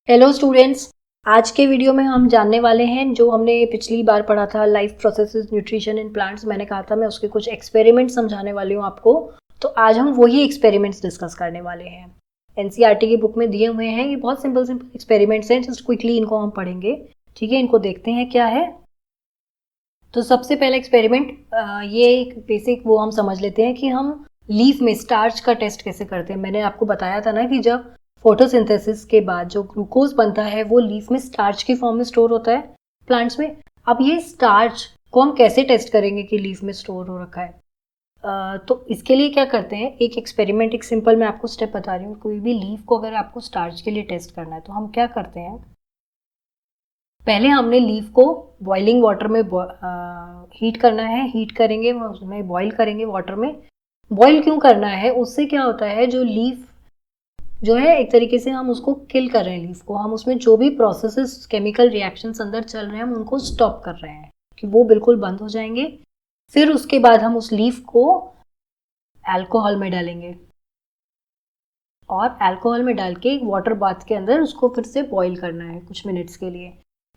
Hello students. आज के video में हम जानने वाले हैं जो हमने पिछली बार पढ़ा था life processes nutrition in plants. मैंने कहा था मैं उसके कुछ एक्सपेरिमेंट समझाने वाली हूँ आपको। तो आज हम वही एक्सपेरिमेंट्स डिस्कस करने वाले हैं। एनसीईआरटी की बुक में दिए हुए हैं, ये बहुत सिंपल सिंपल एक्सपेरिमेंट्स हैं। जस्ट क्विकली इनको हम पढ़ेंगे, ठीक है। इनको देखते हैं क्या है। तो सबसे पहला एक्सपेरिमेंट, ये एक बेसिक वो हम समझ लेते हैं कि हम लीफ में स्टार्च का टेस्ट कैसे करते हैं। मैंने आपको बताया था ना कि जब फोटोसिंथेसिस के बाद जो ग्लूकोज बनता है वो लीफ में स्टार्च की फॉर्म में स्टोर होता है प्लांट्स में। अब ये स्टार्च को हम कैसे टेस्ट करेंगे कि लीफ में स्टोर हो रखा है। तो इसके लिए क्या करते हैं, एक एक्सपेरिमेंट, एक सिंपल मैं आपको स्टेप बता रही हूँ। कोई भी लीफ को अगर आपको स्टार्च के लिए टेस्ट करना है तो हम क्या करते हैं, पहले हमने लीफ को बॉइलिंग वाटर में हीट करना है। हीट करेंगे, उसमें बॉईल करेंगे वाटर में। बॉईल क्यों करना है, उससे क्या होता है, जो लीफ जो है एक तरीके से हम उसको किल कर रहे हैं। लीफ को हम उसमें जो भी प्रोसेसेस केमिकल रिएक्शंस अंदर चल रहे हैं हम उनको स्टॉप कर रहे हैं कि वो बिल्कुल बंद हो जाएंगे। फिर उसके बाद हम उस लीफ को अल्कोहल में डालेंगे और अल्कोहल में डाल के एक वाटर बाथ के अंदर उसको फिर से बॉईल करना है कुछ मिनट्स के लिए।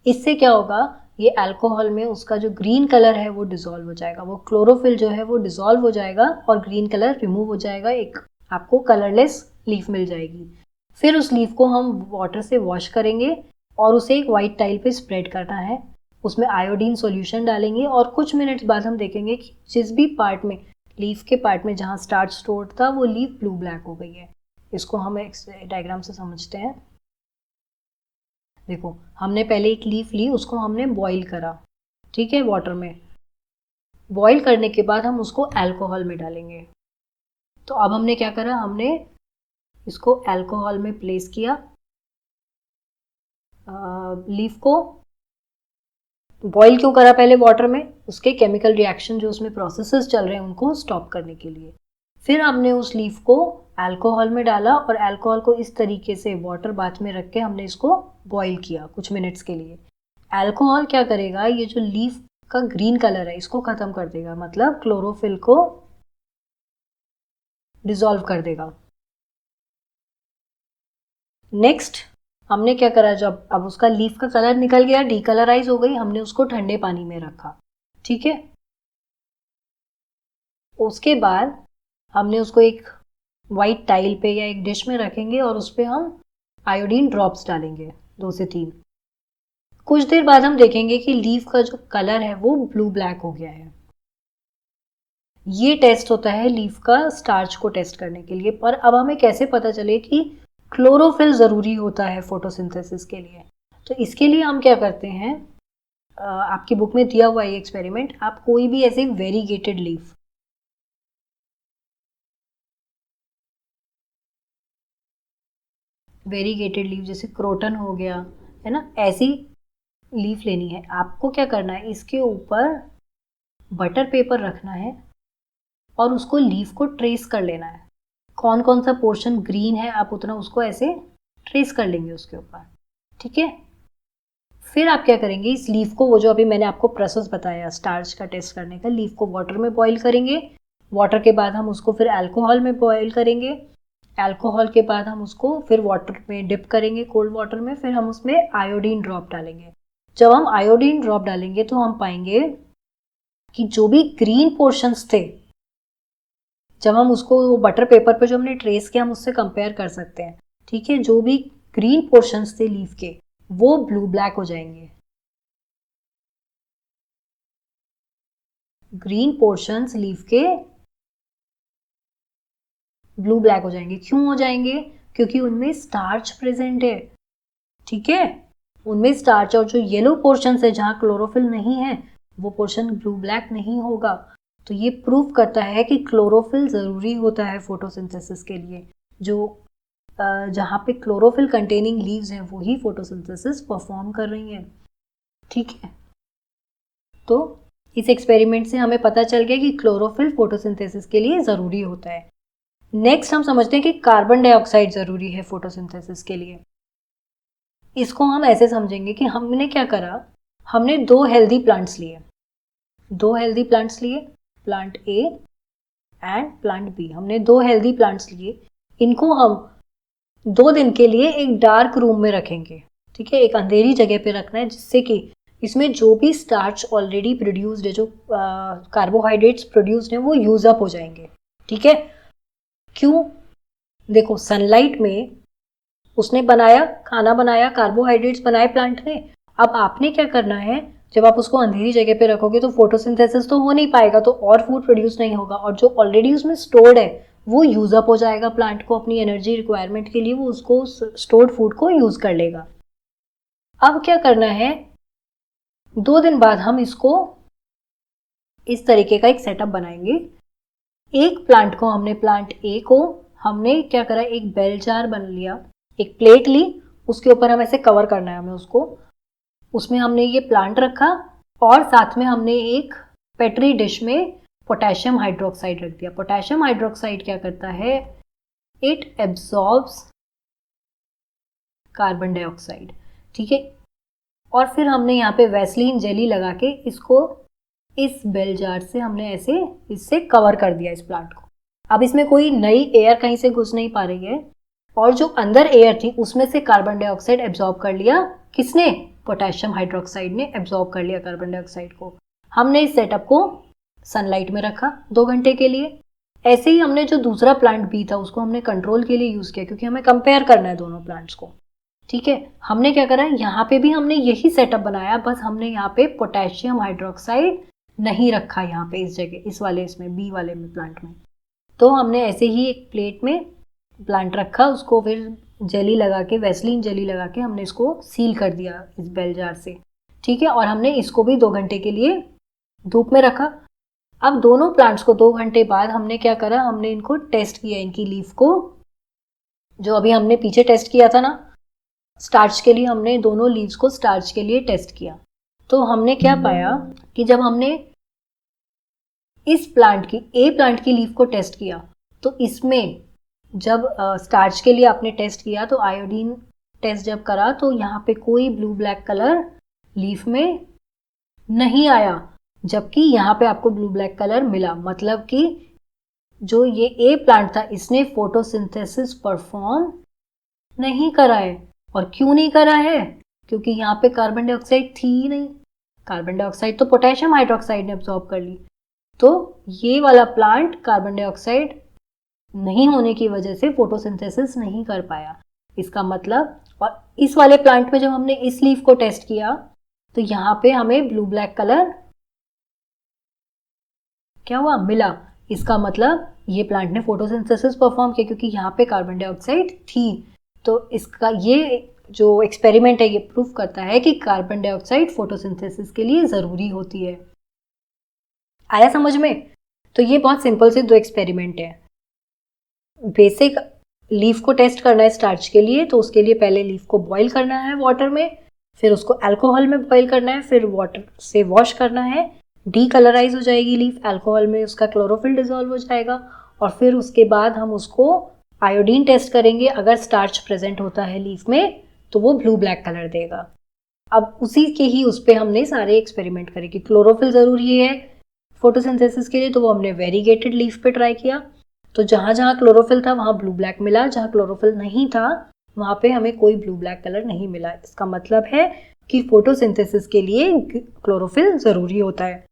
इससे क्या होगा, ये अल्कोहल में उसका जो ग्रीन कलर है वो डिसॉल्व हो जाएगा, वो क्लोरोफिल जो है वो डिसॉल्व हो जाएगा और ग्रीन कलर रिमूव हो जाएगा। एक आपको कलरलेस लीफ मिल जाएगी। फिर उस लीफ को हम वाटर से वॉश करेंगे और उसे एक वाइट टाइल पे स्प्रेड करना है। उसमें आयोडीन सॉल्यूशन डालेंगे और कुछ मिनट्स बाद हम देखेंगे कि जिस भी पार्ट में, लीफ के पार्ट में जहाँ स्टार्च स्टोर्ड था वो लीफ ब्लू ब्लैक हो गई है। इसको हम एक डायग्राम से समझते हैं। देखो, हमने पहले एक लीफ ली, उसको हमने बॉईल करा, ठीक है, वाटर में। बॉईल करने के बाद हम उसको अल्कोहल में डालेंगे। तो अब हमने क्या करा, हमने इसको अल्कोहल में प्लेस किया, लीफ को बॉईल क्यों करा पहले वाटर में, उसके केमिकल रिएक्शन जो उसमें प्रोसेसेस चल रहे हैं उनको स्टॉप करने के लिए। फिर हमने उस लीफ को अल्कोहल में डाला और अल्कोहल को इस तरीके से वाटर बाथ में रख के हमने इसको बॉईल किया कुछ मिनट्स के लिए। अल्कोहल क्या करेगा, ये जो लीफ का ग्रीन कलर है इसको खत्म कर देगा, मतलब क्लोरोफिल को डिसॉल्व कर देगा। नेक्स्ट हमने क्या करा, जब अब उसका लीफ का कलर निकल गया, डीकलराइज हो गई, हमने उसको ठंडे पानी में रखा, ठीक है। उसके बाद हमने उसको एक वाइट टाइल पे या एक डिश में रखेंगे और उस पर हम आयोडीन ड्रॉप्स डालेंगे, 2 से 3। कुछ देर बाद हम देखेंगे कि लीफ का जो कलर है वो ब्लू ब्लैक हो गया है। ये टेस्ट होता है लीफ का स्टार्च को टेस्ट करने के लिए। पर अब हमें कैसे पता चले कि क्लोरोफिल ज़रूरी होता है फोटोसिंथेसिस के लिए। तो इसके लिए हम क्या करते हैं, आपकी बुक में दिया हुआ ये एक्सपेरिमेंट, आप कोई भी ऐसे वेरीगेटेड लीफ, जैसे क्रोटन हो गया है ना, ऐसी लीफ लेनी है। आपको क्या करना है, इसके ऊपर बटर पेपर रखना है और उसको लीफ को ट्रेस कर लेना है। कौन कौन सा पोर्शन ग्रीन है आप उतना उसको ऐसे ट्रेस कर लेंगे उसके ऊपर, ठीक है। फिर आप क्या करेंगे, इस लीफ को, वो जो अभी मैंने आपको प्रोसेस बताया स्टार्च का टेस्ट करने का, लीफ को वाटर में बॉईल करेंगे। वाटर के बाद हम उसको फिर अल्कोहल में बॉईल करेंगे। अल्कोहल के बाद हम उसको फिर वाटर में डिप करेंगे, कोल्ड वाटर में। फिर हम उसमें आयोडीन ड्रॉप डालेंगे। जब हम आयोडीन ड्रॉप डालेंगे तो हम पाएंगे कि जो भी ग्रीन पोर्शंस थे, जब हम उसको बटर पेपर पे जो हमने ट्रेस किया हम उससे कंपेयर कर सकते हैं, ठीक है। जो भी ग्रीन पोर्शंस थे लीफ के वो ब्लू ब्लैक हो जाएंगे। ग्रीन पोर्शंस लीफ के ब्लू ब्लैक हो जाएंगे। क्यों हो जाएंगे, क्योंकि उनमें स्टार्च प्रेजेंट है, ठीक है। उनमें स्टार्च, और जो येलो पोर्शन है जहां क्लोरोफिल नहीं है वो पोर्शन ब्लू ब्लैक नहीं होगा। तो ये प्रूव करता है कि क्लोरोफिल ज़रूरी होता है फोटोसिंथेसिस के लिए। जो जहाँ पे क्लोरोफिल कंटेनिंग लीव्स हैं वही फोटोसिंथेसिस परफॉर्म कर रही हैं, ठीक है। तो इस एक्सपेरिमेंट से हमें पता चल गया कि क्लोरोफिल फोटोसिंथेसिस के लिए ज़रूरी होता है। नेक्स्ट हम समझते हैं कि कार्बन डाइऑक्साइड ज़रूरी है फोटोसिंथेसिस के लिए। इसको हम ऐसे समझेंगे कि हमने क्या करा, हमने दो हेल्दी प्लांट्स लिए, plant A and plant B. हमने दो हेल्दी प्लांट्स लिए, इनको हम 2 दिन के लिए एक डार्क रूम में रखेंगे, ठीक है, एक अंधेरी जगह पे रखना है, जिससे कि इसमें जो भी स्टार्च ऑलरेडी प्रोड्यूस्ड है, जो कार्बोहाइड्रेट्स प्रोड्यूस्ड हैं, वो यूज अप हो जाएंगे, ठीक है। क्यों? देखो, सनलाइट में उसने बनाया, खाना बनाया, कार्बोहाइड्रेट्स बनाए प्लांट ने। अब आपने क्या करना है, जब आप उसको अंधेरी जगह पे रखोगे तो फोटोसिंथेसिस तो हो नहीं पाएगा, तो और फूड प्रोड्यूस नहीं होगा, और जो ऑलरेडी उसमें स्टोर्ड है वो यूज अप हो जाएगा प्लांट को अपनी एनर्जी रिक्वायरमेंट के लिए, वो उसको स्टोर्ड फूड को यूज कर लेगा। अब क्या करना है, 2 दिन बाद हम इसको इस तरीके का एक सेटअप बनाएंगे। एक प्लांट को हमने, प्लांट ए को हमने क्या करा, एक बेल जार बन लिया, एक प्लेट ली, उसके ऊपर हम ऐसे कवर करना है हमें उसको, उसमें हमने ये प्लांट रखा, और साथ में हमने एक पेट्री डिश में पोटेशियम हाइड्रोक्साइड रख दिया। पोटेशियम हाइड्रोक्साइड क्या करता है, इट एब्जॉर्ब्स कार्बन डाइऑक्साइड, ठीक है। और फिर हमने यहाँ पे वैसलीन जेली लगा के इसको इस बेल जार से हमने ऐसे इससे कवर कर दिया इस प्लांट को। अब इसमें कोई नई एयर कहीं से घुस नहीं पा रही है, और जो अंदर एयर थी उसमें से कार्बन डाइऑक्साइड एब्जॉर्ब कर लिया, किसने, पोटेशियम हाइड्रोक्साइड ने एब्जॉर्ब कर लिया कार्बन डाइऑक्साइड को। हमने इस सेटअप को सनलाइट में रखा 2 घंटे के लिए। ऐसे ही हमने जो दूसरा प्लांट बी था उसको हमने कंट्रोल के लिए यूज किया, क्योंकि हमें कंपेयर करना है दोनों प्लांट्स को, ठीक है। हमने क्या करा, यहाँ पे भी हमने यही सेटअप बनाया, बस हमने यहाँ पे पोटेशियम हाइड्रोक्साइड नहीं रखा, यहाँ पे इस जगह, इस वाले, इसमें बी वाले में प्लांट में। तो हमने ऐसे ही एक प्लेट में प्लांट रखा, उसको फिर जेली लगा के, वैसलीन जेली लगा के हमने इसको सील कर दिया इस बेल जार से, ठीक है। और हमने इसको भी 2 घंटे के लिए धूप में रखा। अब दोनों प्लांट्स को 2 घंटे बाद हमने क्या करा, हमने इनको टेस्ट किया, इनकी लीफ को, जो अभी हमने पीछे टेस्ट किया था ना स्टार्च के लिए, हमने दोनों लीव्स को स्टार्च के लिए टेस्ट किया। तो हमने क्या पाया कि जब हमने इस प्लांट की, ए प्लांट की लीफ को टेस्ट किया, तो इसमें जब स्टार्च के लिए आपने टेस्ट किया, तो आयोडीन टेस्ट जब करा तो यहाँ पे कोई ब्लू ब्लैक कलर लीफ में नहीं आया, जबकि यहाँ पे आपको ब्लू ब्लैक कलर मिला। मतलब कि जो ये ए प्लांट था इसने फोटोसिंथेसिस परफॉर्म नहीं करा है। और क्यों नहीं करा है, क्योंकि यहाँ पे कार्बन डाइऑक्साइड थी ही नहीं। कार्बन डाइऑक्साइड तो पोटेशियम हाइड्रोक्साइड ने अब्सॉर्ब कर ली, तो ये वाला प्लांट कार्बन डाइऑक्साइड नहीं होने की वजह से फोटोसिंथेसिस नहीं कर पाया। इसका मतलब, और इस वाले प्लांट में जब हमने इस लीफ को टेस्ट किया तो यहाँ पे हमें ब्लू ब्लैक कलर क्या हुआ, मिला। इसका मतलब ये प्लांट ने फोटोसिंथेसिस परफॉर्म किया, क्योंकि यहाँ पे कार्बन डाइऑक्साइड थी। तो इसका ये जो एक्सपेरिमेंट है ये प्रूफ करता है कि कार्बन डाइऑक्साइड फोटोसिंथेसिस के लिए ज़रूरी होती है। आया समझ में? तो ये बहुत सिंपल से 2 एक्सपेरिमेंट है। बेसिक लीफ को टेस्ट करना है स्टार्च के लिए, तो उसके लिए पहले लीफ को बॉईल करना है वाटर में, फिर उसको अल्कोहल में बॉईल करना है, फिर वाटर से वॉश करना है, डीकलराइज हो जाएगी लीफ, अल्कोहल में उसका क्लोरोफिल डिजोल्व हो जाएगा, और फिर उसके बाद हम उसको आयोडीन टेस्ट करेंगे। अगर स्टार्च प्रेजेंट होता है लीफ में तो वो ब्लू ब्लैक कलर देगा। अब उसी के ही उस पर हमने सारे एक्सपेरिमेंट करे कि क्लोरोफिल ज़रूरी है फोटोसिंथेसिस के लिए, तो वो हमने वेरीगेटेड लीफ पे ट्राई किया। तो जहाँ जहाँ क्लोरोफिल था वहाँ ब्लू ब्लैक मिला, जहाँ क्लोरोफिल नहीं था वहाँ पे हमें कोई ब्लू ब्लैक कलर नहीं मिला। इसका मतलब है कि फोटोसिंथेसिस के लिए क्लोरोफिल ज़रूरी होता है।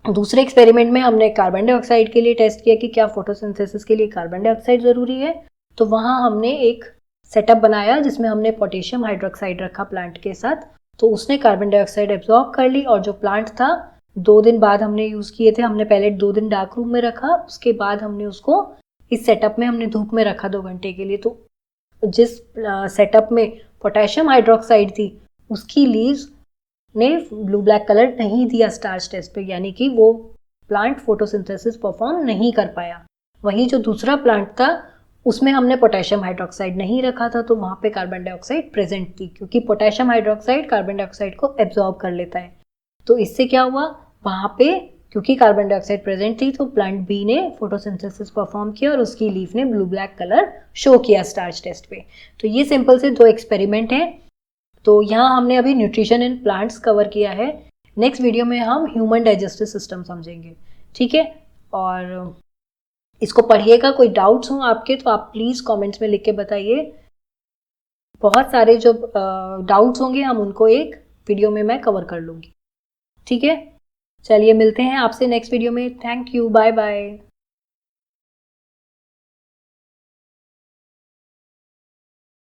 दूसरे एक्सपेरिमेंट में हमने कार्बन डाइऑक्साइड के लिए टेस्ट किया कि क्या फोटोसिंथेसिस के लिए कार्बन डाइऑक्साइड ज़रूरी है। तो वहाँ हमने एक सेटअप बनाया जिसमें हमने पोटेशियम हाइड्रोक्साइड रखा प्लांट के साथ, तो उसने कार्बन डाइऑक्साइड एब्जॉर्ब कर ली। और जो प्लांट था 2 दिन बाद हमने यूज़ किए थे, हमने पहले 2 दिन डार्क रूम में रखा, उसके बाद हमने उसको इस सेटअप में हमने धूप में रखा 2 घंटे के लिए। तो जिस सेटअप में पोटेशियम हाइड्रोक्साइड थी उसकी लीव्स ने ब्लू ब्लैक कलर नहीं दिया स्टार्च टेस्ट पे, यानी कि वो प्लांट फोटोसिंथेसिस परफॉर्म नहीं कर पाया। वहीं जो दूसरा प्लांट था उसमें हमने पोटेशियम हाइड्रोक्साइड नहीं रखा था, तो वहाँ पे कार्बन डाइऑक्साइड प्रेजेंट थी, क्योंकि पोटेशियम हाइड्रोक्साइड कार्बन डाइऑक्साइड को एब्जॉर्ब कर लेता है। तो इससे क्या हुआ, वहाँ पे क्योंकि कार्बन डाइऑक्साइड प्रेजेंट थी तो प्लांट बी ने फोटोसिंथेसिस परफॉर्म किया और उसकी लीफ ने ब्लू ब्लैक कलर शो किया स्टार्च टेस्ट पे। तो ये सिंपल से 2 एक्सपेरिमेंट हैं। तो यहाँ हमने अभी न्यूट्रिशन इन प्लांट्स कवर किया है। नेक्स्ट वीडियो में हम ह्यूमन डाइजेस्टिव सिस्टम समझेंगे, ठीक है। और इसको पढ़िएगा। कोई डाउट्स हो आपके तो आप प्लीज़ कमेंट्स में लिख के बताइए। बहुत सारे जो डाउट्स होंगे हम उनको एक वीडियो में मैं कवर कर लूँगी। ठीक है, चलिए मिलते हैं आपसे नेक्स्ट वीडियो में। Thank you, bye bye.